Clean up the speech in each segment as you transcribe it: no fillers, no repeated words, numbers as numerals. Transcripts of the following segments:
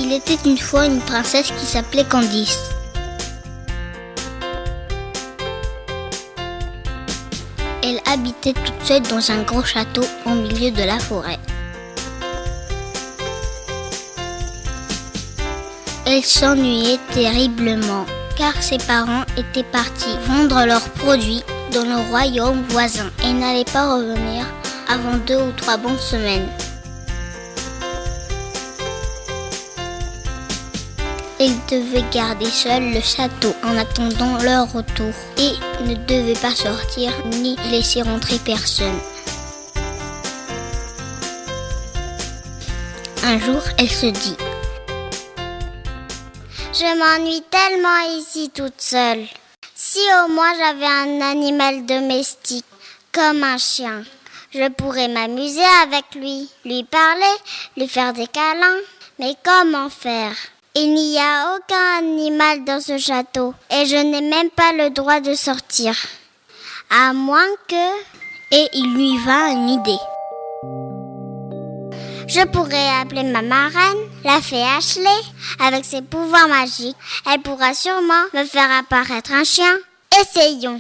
Il était une fois une princesse qui s'appelait Candice. Elle habitait toute seule dans un gros château au milieu de la forêt. Elle s'ennuyait terriblement car ses parents étaient partis vendre leurs produits dans le royaume voisin et n'allaient pas revenir avant 2 ou 3 bonnes semaines. Elle devait garder seule le château en attendant leur retour et ne devait pas sortir ni laisser rentrer personne. Un jour, elle se dit: je m'ennuie tellement ici toute seule. Si au moins j'avais un animal domestique, comme un chien, je pourrais m'amuser avec lui parler, lui faire des câlins. Mais comment faire ? Il n'y a aucun animal dans ce château et je n'ai même pas le droit de sortir. À moins que... Et il lui vint une idée. Je pourrais appeler ma marraine, la fée Ashley. Avec ses pouvoirs magiques, elle pourra sûrement me faire apparaître un chien. Essayons.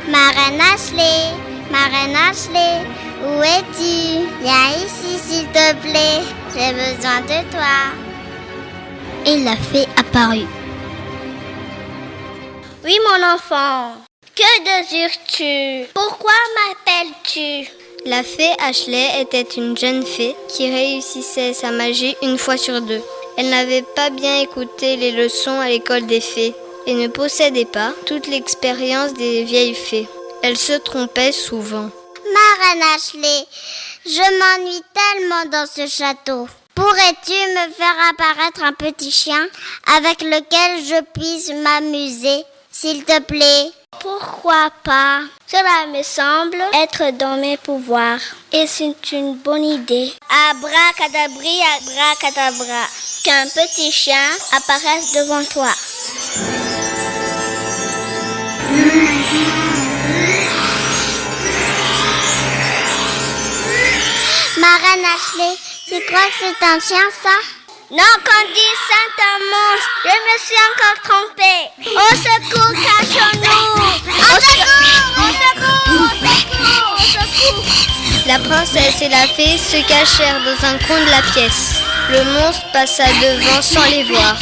Marraine Ashley, où es-tu ? Viens ici s'il te plaît, j'ai besoin de toi. Et la fée apparut. Oui, mon enfant, que désires-tu ? Pourquoi m'appelles-tu ? La fée Ashley était une jeune fée qui réussissait sa magie une fois sur 2. Elle n'avait pas bien écouté les leçons à l'école des fées et ne possédait pas toute l'expérience des vieilles fées. Elle se trompait souvent. Marraine Ashley, je m'ennuie tellement dans ce château. Pourrais-tu me faire apparaître un petit chien avec lequel je puisse m'amuser, s'il te plaît ? Pourquoi pas ? Cela me semble être dans mes pouvoirs. Et c'est une bonne idée. Abracadabri, abracadabra. Qu'un petit chien apparaisse devant toi. Marraine Ashley, tu crois que c'est un chien, ça ? Non, Candice, c'est un monstre. Je me suis encore trompée. Au secours, cachons-nous. Au secours, au secours, au secours, au secours. La princesse et la fée se cachèrent dans un coin de la pièce. Le monstre passa devant sans les voir.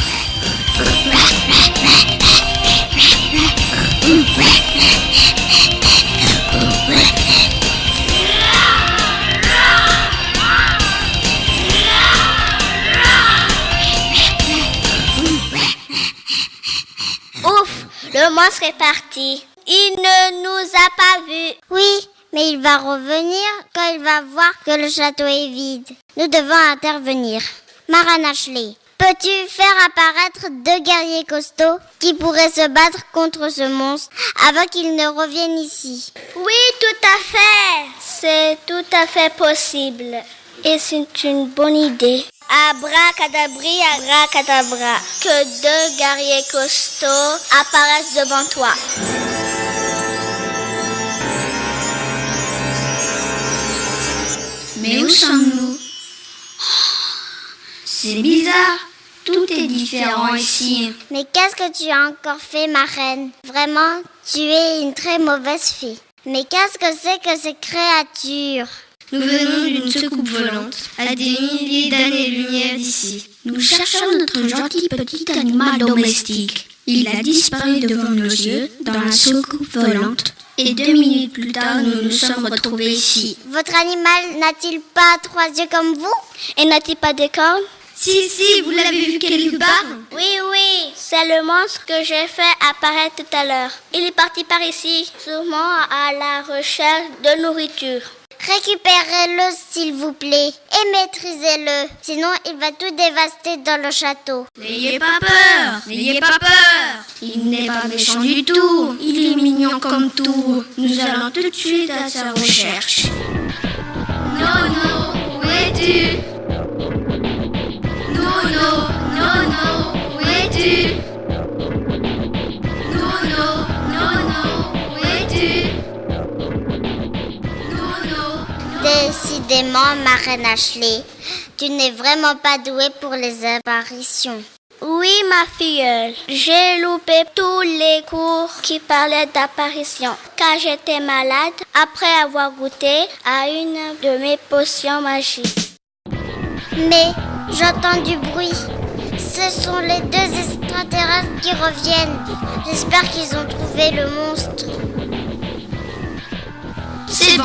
Ouf, le monstre est parti. Il ne nous a pas vus. Oui, mais il va revenir quand il va voir que le château est vide. Nous devons intervenir. Marraine Ashley, peux-tu faire apparaître 2 guerriers costauds qui pourraient se battre contre ce monstre avant qu'il ne revienne ici ? Oui, tout à fait. C'est tout à fait possible. Et c'est une bonne idée. Abracadabri, abracadabra. Que 2 guerriers costauds apparaissent devant toi. Mais où sommes-nous ? C'est bizarre, tout est différent ici. Mais qu'est-ce que tu as encore fait, ma reine ? Vraiment, tu es une très mauvaise fée. Mais qu'est-ce que c'est que ces créatures ? Nous venons d'une soucoupe volante, à des milliers d'années-lumière d'ici. Nous cherchons notre gentil petit animal domestique. Il a disparu devant nos yeux, dans la soucoupe volante. Et 2 minutes plus tard, nous nous sommes retrouvés ici. Votre animal n'a-t-il pas 3 yeux comme vous ? Et n'a-t-il pas de cornes ? Si, vous l'avez vu quelque part ? Oui, c'est le monstre que j'ai fait apparaître tout à l'heure. Il est parti par ici, sûrement à la recherche de nourriture. Récupérez-le, s'il vous plaît, et maîtrisez-le. Sinon, il va tout dévaster dans le château. N'ayez pas peur. Il n'est pas méchant du tout. Il est mignon comme tout. Nous allons tout de suite à sa recherche. Non, où es-tu ? Non, où es-tu ? Non, où es-tu ? Décidément, Marraine Ashley, tu n'es vraiment pas douée pour les apparitions. Oui, ma filleule, j'ai loupé tous les cours qui parlaient d'apparitions, car j'étais malade après avoir goûté à une de mes potions magiques. Mais j'entends du bruit. Ce sont les 2 extraterrestres qui reviennent. J'espère qu'ils ont trouvé le monstre. C'est bon,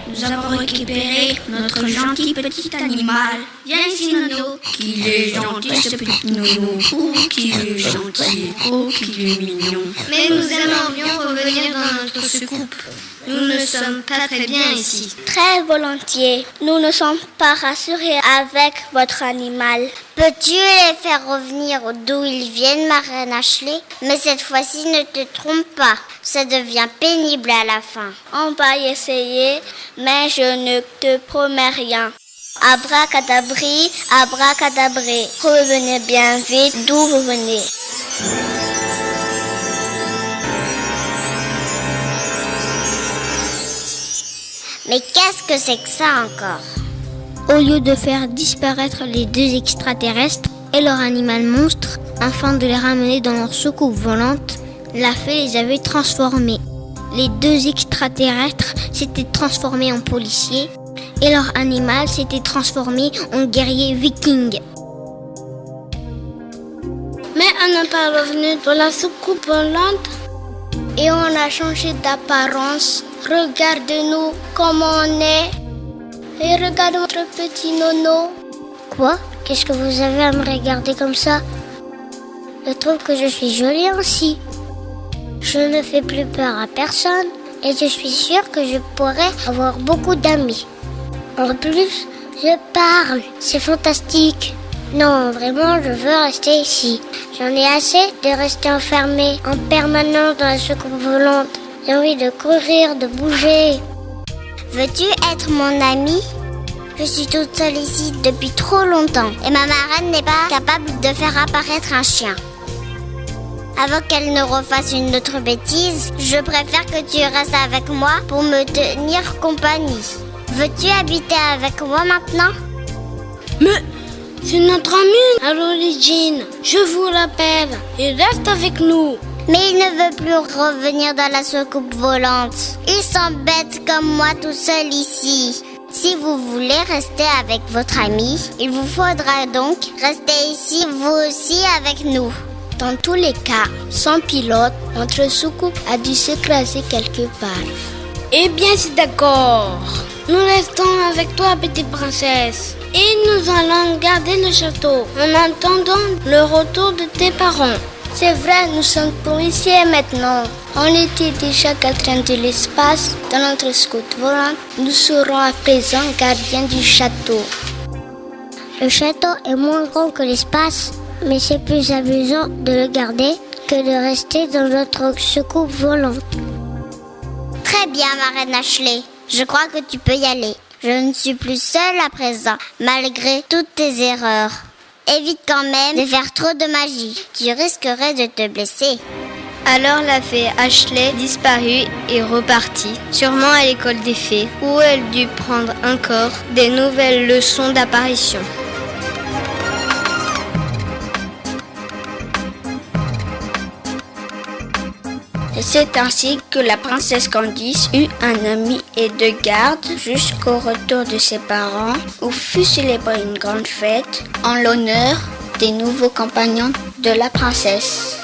nous avons récupéré notre gentil petit animal. Viens ici, Nono. Qu'il est gentil, ce petit Nono. Oh, qu'il est gentil. Oh, qu'il est mignon. Mais nous aimerions revenir dans notre soucoupe. Nous ne sommes pas très bien ici. Très volontiers. Nous ne sommes pas rassurés avec votre animal. Peux-tu les faire revenir d'où ils viennent, ma reine Ashley? Mais cette fois-ci, ne te trompe pas. Ça devient pénible à la fin. On va y essayer, mais je ne te promets rien. Abracadabri, abracadabré. Revenez bien vite d'où vous venez. Mais qu'est-ce que c'est que ça encore? Au lieu de faire disparaître les 2 extraterrestres et leur animal monstre, afin de les ramener dans leur soucoupe volante, la fée les avait transformés. Les 2 extraterrestres s'étaient transformés en policiers et leur animal s'était transformé en guerrier viking. Mais on n'est pas revenu dans la soucoupe volante et on a changé d'apparence. Regardez-nous comment on est. Et regarde notre petit Nono. Quoi? Qu'est-ce que vous avez à me regarder comme ça? Je trouve que je suis jolie ainsi. Je ne fais plus peur à personne et je suis sûre que je pourrais avoir beaucoup d'amis. En plus, je parle. C'est fantastique. Non, vraiment, je veux rester ici. J'en ai assez de rester enfermée en permanence dans la soucoupe volante. J'ai envie de courir, de bouger. Veux-tu être mon amie? Je suis toute seule ici depuis trop longtemps et ma marraine n'est pas capable de faire apparaître un chien. Avant qu'elle ne refasse une autre bêtise, je préfère que tu restes avec moi pour me tenir compagnie. Veux-tu habiter avec moi maintenant? Mais c'est notre ami à l'origine. Je vous rappelle, il reste avec nous. Mais il ne veut plus revenir dans la soucoupe volante. Il s'embête comme moi tout seul ici. Si vous voulez rester avec votre ami, il vous faudra donc rester ici vous aussi avec nous. Dans tous les cas, sans pilote, notre soucoupe a dû s'écraser quelque part. Eh bien, c'est d'accord. Nous restons avec toi, petite princesse. Et nous allons garder le château en attendant le retour de tes parents. C'est vrai, nous sommes policiers maintenant. On était déjà gardiens de l'espace dans notre scout volante. Nous serons à présent gardiens du château. Le château est moins grand que l'espace, mais c'est plus amusant de le garder que de rester dans notre soucoupe volante. Très bien, ma reine Ashley. Je crois que tu peux y aller. Je ne suis plus seule à présent, malgré toutes tes erreurs. Évite quand même de faire trop de magie. Tu risquerais de te blesser. Alors la fée Ashley disparut et repartit, sûrement à l'école des fées, où elle dut prendre encore des nouvelles leçons d'apparition. C'est ainsi que la princesse Candice eut un ami et 2 gardes jusqu'au retour de ses parents, où fut célébrée une grande fête en l'honneur des nouveaux compagnons de la princesse.